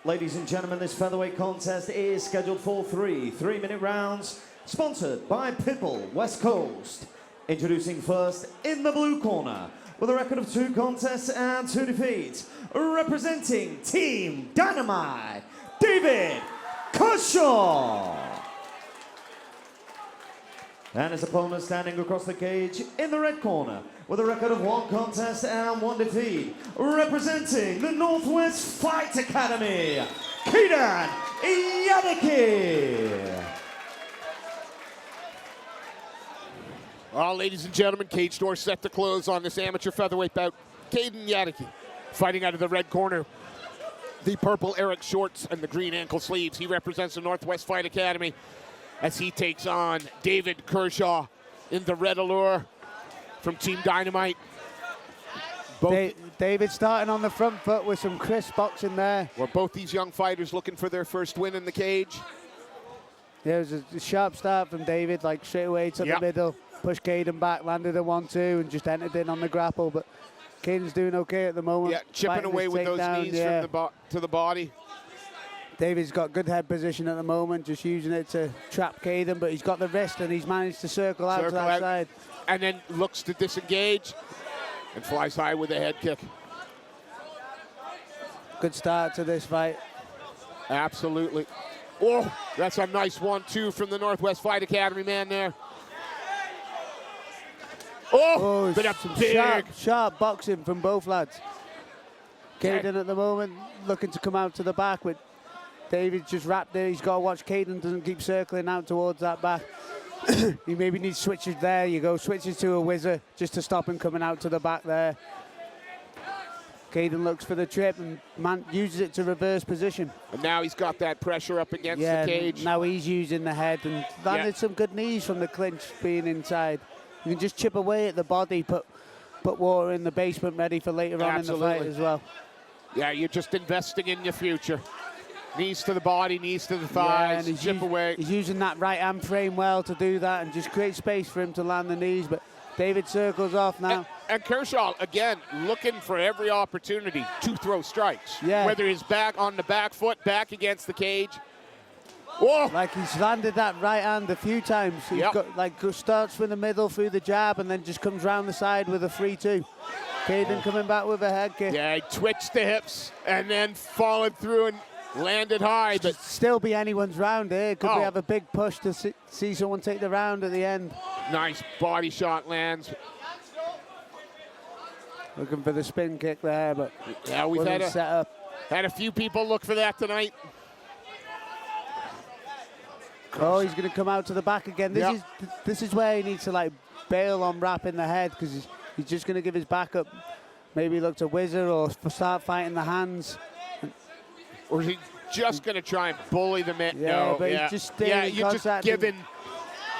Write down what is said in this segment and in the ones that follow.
Ladies and gentlemen, this featherweight contest is scheduled for three 3-minute rounds, sponsored by Pitbull West Coast. Introducing first in the blue corner, with a record of 2 contests and 2 defeats, representing Team Dynamite, David Kershaw. And his opponent standing across the cage in the red corner, with a record of 1 contest and 1 defeat, representing the Northwest Fight Academy, Kayden Jadicke. Well, ladies and gentlemen, cage door set to close on this amateur featherweight bout. Kayden Jadicke fighting out of the red corner. The purple Eric shorts and the green ankle sleeves. He represents the Northwest Fight Academy as he takes on David Kershaw in the red allure from Team Dynamite. David starting on the front foot with some crisp boxing there. Well, both these young fighters looking for their first win in the cage. There was a sharp start from David, like straight away to the middle, pushed Kayden back, landed a 1-2 and just entered in on the grapple. But Kayden's doing okay at the moment. Yeah, chipping away with those knees from to the body. David's got good head position at the moment, just using it to trap Kayden, but he's got the wrist and he's managed to circle out to that side. And then looks to disengage and flies high with a head kick. Good start to this fight. Absolutely. Oh, that's a nice 1-2 from the Northwest Fight Academy man there. Oh, but a big sharp boxing from both lads. Kayden at the moment looking to come out to the back, but David's just wrapped there. He's got to watch Kayden doesn't keep circling out towards that back. He maybe needs switches there. You go, switches to a whizzer just to stop him coming out to the back there. Kayden looks for the trip and uses it to reverse position. And now he's got that pressure up against the cage. Now he's using the head and landed some good knees from the clinch being inside. You can just chip away at the body, put water in the basement ready for later on in the fight as well. Yeah, you're just investing in your future. Knees to the body, knees to the thighs, and chip away. He's using that right hand frame well to do that and just create space for him to land the knees, but David circles off now. And Kershaw, again, looking for every opportunity to throw strikes. Yeah. Whether he's back on the back foot, back against the cage. Whoa! Like he's landed that right hand a few times. He's got, like, starts from the middle through the jab and then just comes round the side with a 3-2. Kayden coming back with a head kick. Yeah, he twitched the hips and then followed through and landed high. But still be anyone's round here. Could we have a big push to see someone take the round at the end? Nice body shot lands. Looking for the spin kick there, but yeah, we've had a few people look for that tonight. Oh, he's going to come out to the back again. This is where he needs to like bail on wrapping the head, because he's just going to give his back up. Maybe look to whizzer or start fighting the hands. Or is he just going to try and bully the man? Yeah, no, but he's just staying in you're contact just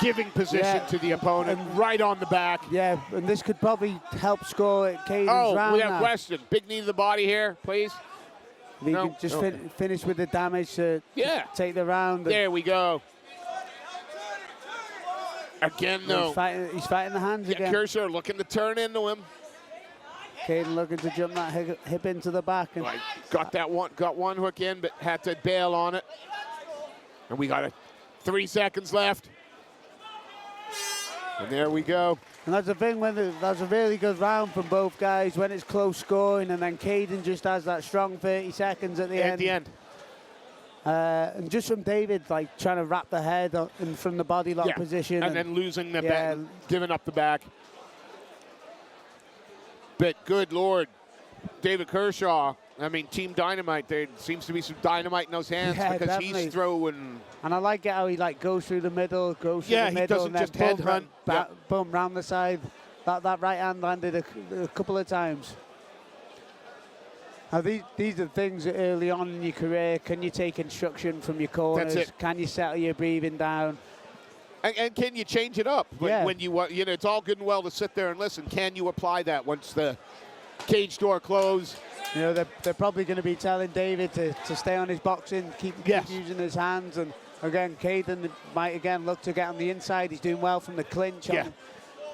giving position to the opponent and right on the back. Yeah, and this could probably help score Kayden's round. Without question. Big knee to the body here, please. He can just finish with the damage to take the round. There we go. Again, though. He's fighting the hands again. Kershaw looking to turn into him. Kayden looking to jump that hip into the back. And got one hook in, but had to bail on it. And we got 3 seconds left. And there we go. And that's the thing, that's a really good round from both guys when it's close scoring, and then Kayden just has that strong 30 seconds at the end. And just from David, like trying to wrap the head in from the body lock position. And then losing the back, giving up the back. But good Lord, David Kershaw, I mean, Team Dynamite, there seems to be some dynamite in those hands because he's throwing. And I like it how he like goes through the middle, and then just head hunt. Boom, round the side. That right hand landed a couple of times. Now these are things that early on in your career, can you take instruction from your corners? That's it. Can you settle your breathing down? And can you change it up when you know, it's all good and well to sit there and listen. Can you apply that once the cage door closes? You know, they're probably going to be telling David to stay on his boxing, keep using his hands. And again, Kayden might again look to get on the inside. He's doing well from the clinch,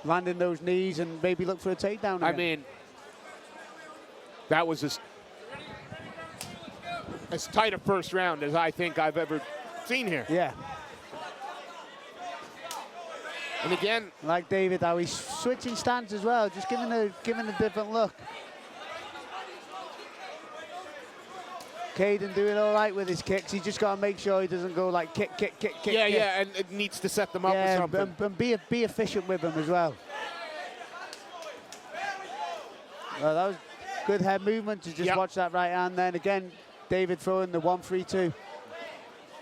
landing those knees, and maybe look for a takedown again. I mean, that was as tight a first round as I think I've ever seen here. Yeah. And again, Like David, how he's switching stance as well, just giving a different look. Kayden doing all right with his kicks. He just got to make sure he doesn't go like kick, kick, kick, kick. yeah, kick. yeah, and it needs to set them up with something. and be efficient with them as well. Well, that was good head movement to just watch that right hand. Then again, David throwing the 1-3-2,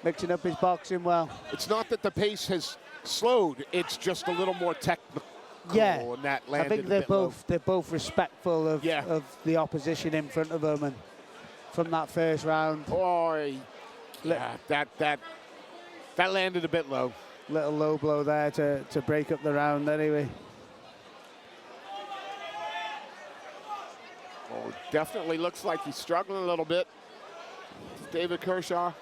mixing up his boxing well. It's not that the pace has slowed; it's just a little more technical. Yeah, and that I landed think a they're bit low. both respectful of the opposition in front of them, and from that first round. Oh, yeah, that landed a bit low. Little low blow there to break up the round anyway. Oh, definitely looks like he's struggling a little bit. David Kershaw.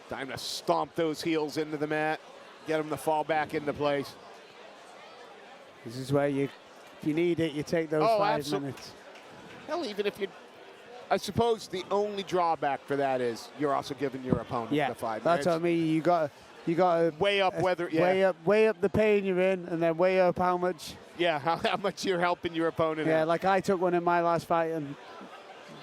Time to stomp those heels into the mat, get him to fall back into place. This is where if you need it, you take those 5 minutes. Hell, even if you, I suppose the only drawback for that is you're also giving your opponent the 5 minutes. That's what I mean. You got to weigh up whether weigh up the pain you're in, and then weigh up how much. Yeah, how much you're helping your opponent. Yeah, out. like I took one in my last fight, and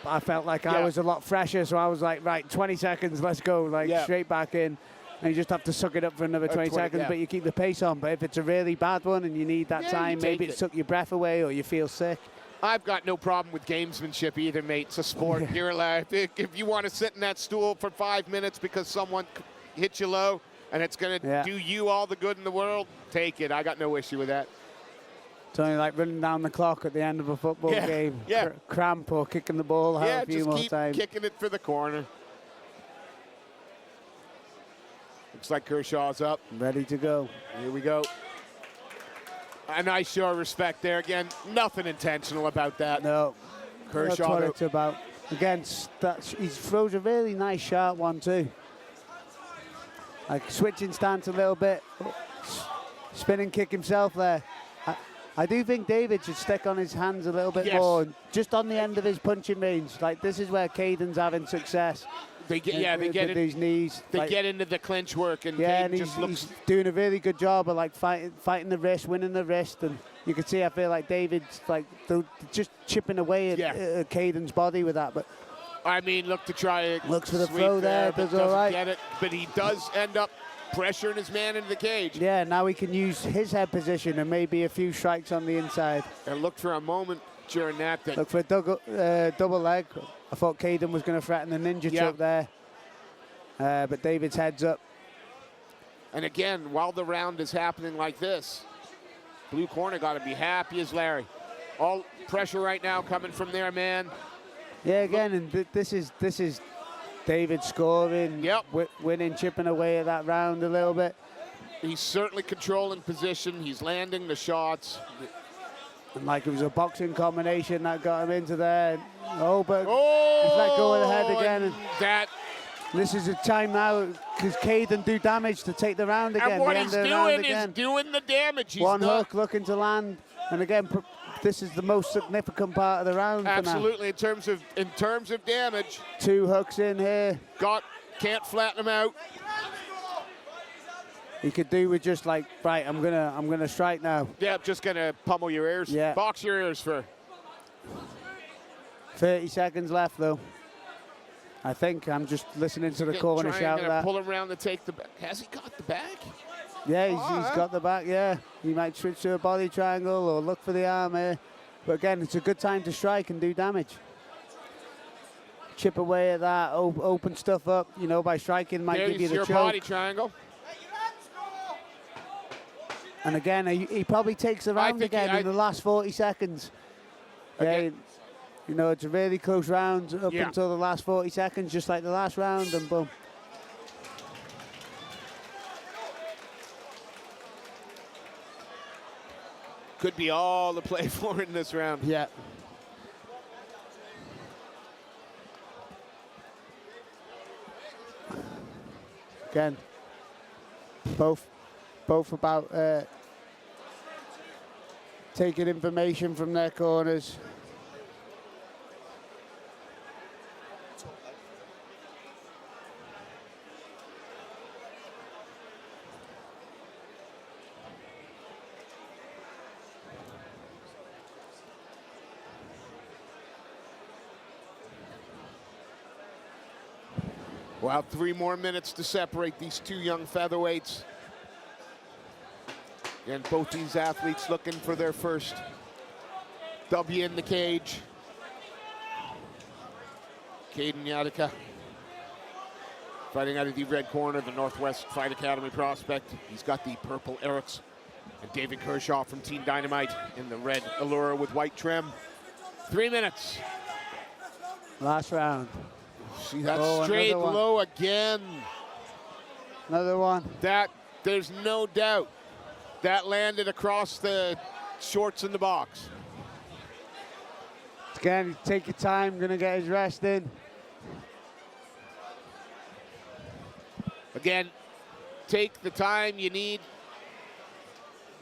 I felt like I was a lot fresher, so I was like, right, 20 seconds, let's go, like straight back in. And you just have to suck it up for another 20 seconds, but you keep the pace on. But if it's a really bad one and you need that time, maybe it took your breath away or you feel sick. I've got no problem with gamesmanship either, mate. It's a sport. You're allowed. If you want to sit in that stool for 5 minutes because someone hit you low and it's going to do you all the good in the world, take it. I got no issue with that. It's only like running down the clock at the end of a football game. Yeah. Cramp or kicking the ball out a few more keep times. Kicking it for the corner. Looks like Kershaw's up. Ready to go. Here we go. A nice show of respect there. Again, nothing intentional about that. No. Kershaw. That's what it's about. Again, he throws a really nice sharp one too. Like switching stance a little bit. Spinning kick himself there. I do think David should stick on his hands a little bit more, just on the end of his punching range. Like this is where Kayden's having success. They get, they get these knees. They get into the clinch work, and and just looks. He's doing a really good job of like fighting the wrist, winning the wrist, and you can see. I feel like David's like just chipping away at Kayden's body with that, but. I mean, look to try. Looks for the throw there, does all right. Get it, but he does end up pressuring his man into the cage. Yeah, now he can use his head position and maybe a few strikes on the inside. And look for a moment during that. Look for a double leg. I thought Kayden was going to threaten the ninja choke there. But David's head's up. And again, while the round is happening like this, blue corner got to be happy as Larry. All pressure right now coming from their man. Yeah, again, and this is David scoring, winning, chipping away at that round a little bit. He's certainly controlling position. He's landing the shots. And like it was a boxing combination that got him into there. Oh, but he's let go of the head again. And this is a time now because Kayden do damage to take the round again. And what he's doing is doing the damage. He's one hook looking to land, and again, this is the most significant part of the round. Absolutely, in terms of damage. 2 hooks in here. Can't flatten him out. He could do with just like, right, I'm gonna strike now. Yeah, just gonna pummel your ears. Yeah. Box your ears for 30 seconds left though. I think I'm just listening to the corner shout that. Pull him around to take the back. Has he got the back? Yeah, he's got the back, yeah. He might switch to a body triangle or look for the arm here. But again, it's a good time to strike and do damage. Chip away at that, open stuff up, by striking might give you the your choke. Body triangle. And again, he probably takes the round again in the last 40 seconds. Yeah, it's a really close round up until the last 40 seconds, just like the last round, and boom. Could be all to play for in this round. Yeah. Again, both about taking information from their corners. Well, 3 more minutes to separate these two young featherweights. And both these athletes looking for their first W in the cage. Kayden Jadicke fighting out of the red corner, the Northwest Fight Academy prospect. He's got the purple Erics. And David Kershaw from Team Dynamite in the red Allura with white trim. 3 minutes. Last round. See that straight low again. Another one. That, there's no doubt, that landed across the shorts in the box. Again, take your time, gonna get his rest in. Again, take the time you need.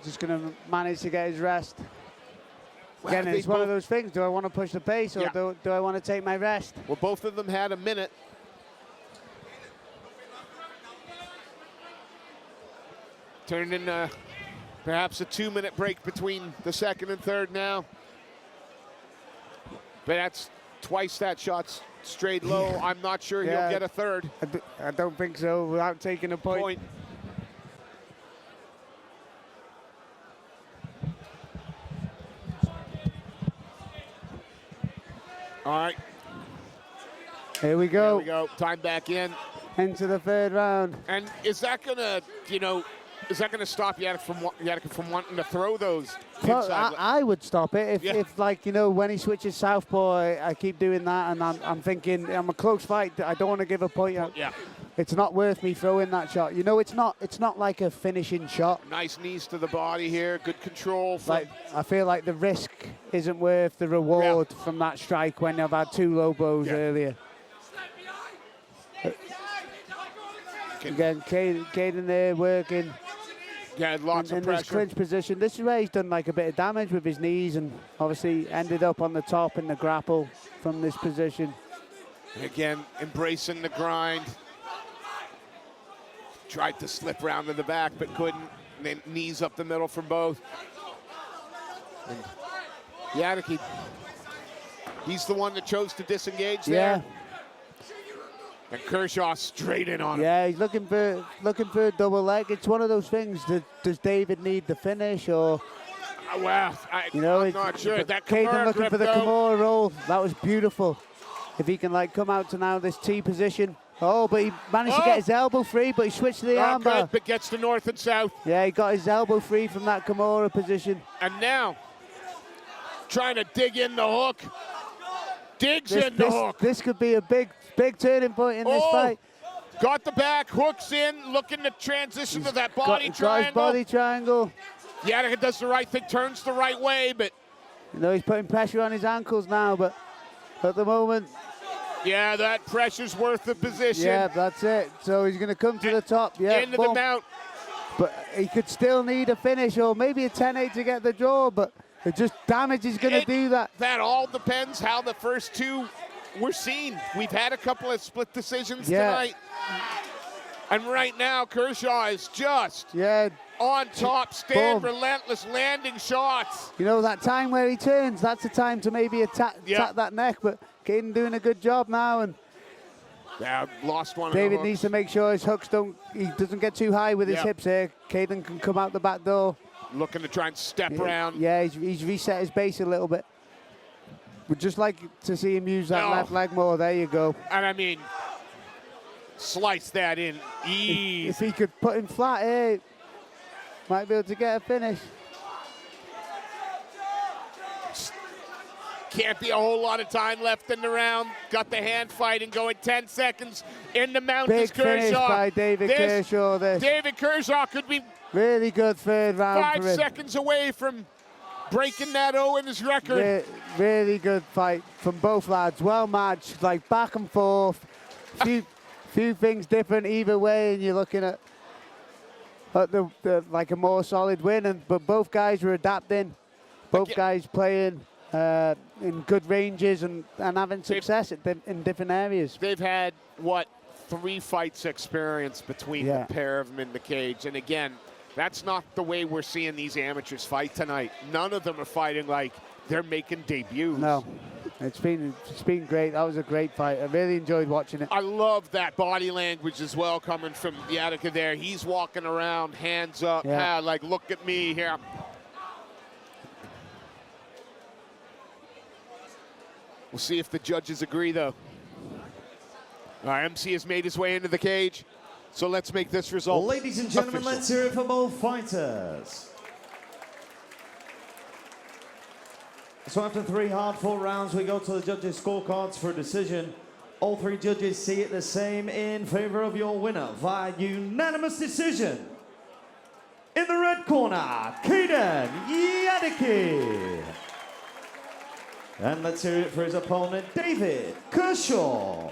Just gonna manage to get his rest. Well, Again, it's one of those things. Do I want to push the pace or Yeah. do I want to take my rest? Well, both of them had a minute. Turned into perhaps a 2-minute break between the second and third now. But that's twice that shot's straight low. Yeah. I'm not sure Yeah. he'll get a third I don't think so without taking a point. point. All right, Here we there go. we go. Time back in. Into the third round. And is that gonna, is that gonna stop Jadicke from wanting to throw those Well, inside? I would stop it Yeah. if like, when he switches southpaw, I keep doing that, and I'm thinking, I'm a close fight. I don't want to give a point. Yeah. It's not worth me throwing that shot. It's not like a finishing shot. Nice knees to the body here. Good control. Like, I feel like the risk isn't worth the reward from that strike when I've had 2 low blows earlier. Again, Kayden there working lots in of this pressure. clinch position. This is where he's done like a bit of damage with his knees and obviously ended up on the top in the grapple from this position. And again, embracing the grind. Tried to slip round to the back, but couldn't. And then knees up the middle from both. And Jadicke, he's the one that chose to disengage there. And Kershaw straight in on him. Yeah, he's looking for a double leg. It's one of those things. Does David need the finish or? Well, I'm not sure. That Kayden Kimura looking grip, for the though. Kimura roll. That was beautiful. If he can come out to now this T position. Oh, but he managed to get his elbow free, but he switched to the armbar. Good, but gets to north and south. Yeah, he got his elbow free from that Kimura position. And now, trying to dig in the hook. Digs in the hook. This could be a big turning point in this fight. Got the back, hooks in, looking to transition to that body Got triangle. his body triangle. Jadicke does the right thing, turns the right way, but... He's putting pressure on his ankles now, but at the moment... Yeah, that pressure's worth the position. Yeah, that's it. So he's going to come to the top. Yeah, into the mount. But he could still need a finish or maybe a 10-8 to get the draw, but it just damage is going to do that. That all depends how the first two were seen. We've had a couple of split decisions tonight. And right now, Kershaw is just on top, relentless, landing shots. That time where he turns, that's the time to maybe attack that neck, but Kayden doing a good job now. And lost one. David needs to make sure his hooks he doesn't get too high with his hips here. Kayden can come out the back door. Looking to try and step around. Yeah, he's reset his base a little bit. Would just like to see him use that left leg more. There you go. And I mean, slice that in easy. If he could put him flat here, might be able to get a finish. Can't be a whole lot of time left in the round. Got the hand fighting going. 10 seconds in the mountains. Big finish by David Kershaw. David Kershaw could be really good third round 5 for him. seconds away from breaking that Owens record. Really good fight from both lads. Well matched, like back and forth. Few things different either way, and you're looking at the like a more solid win. But both guys were adapting. Both guys playing in good ranges and having success in different areas. They've had, what, 3 fights experience between the pair of them in the cage. And again, that's not the way we're seeing these amateurs fight tonight. None of them are fighting like they're making debuts. No, it's been great. That was a great fight. I really enjoyed watching it. I love that body language as well coming from Jadicke there. He's walking around, hands up, like, look at me here. We'll see if the judges agree, though. Our MC has made his way into the cage, so let's make this result Ladies and gentlemen, official. let's hear it for both fighters. So after 3 hard-fought rounds, we go to the judges' scorecards for a decision. All 3 judges see it the same in favor of your winner via unanimous decision. In the red corner, Kayden Jadicke. And let's hear it for his opponent, David Kershaw.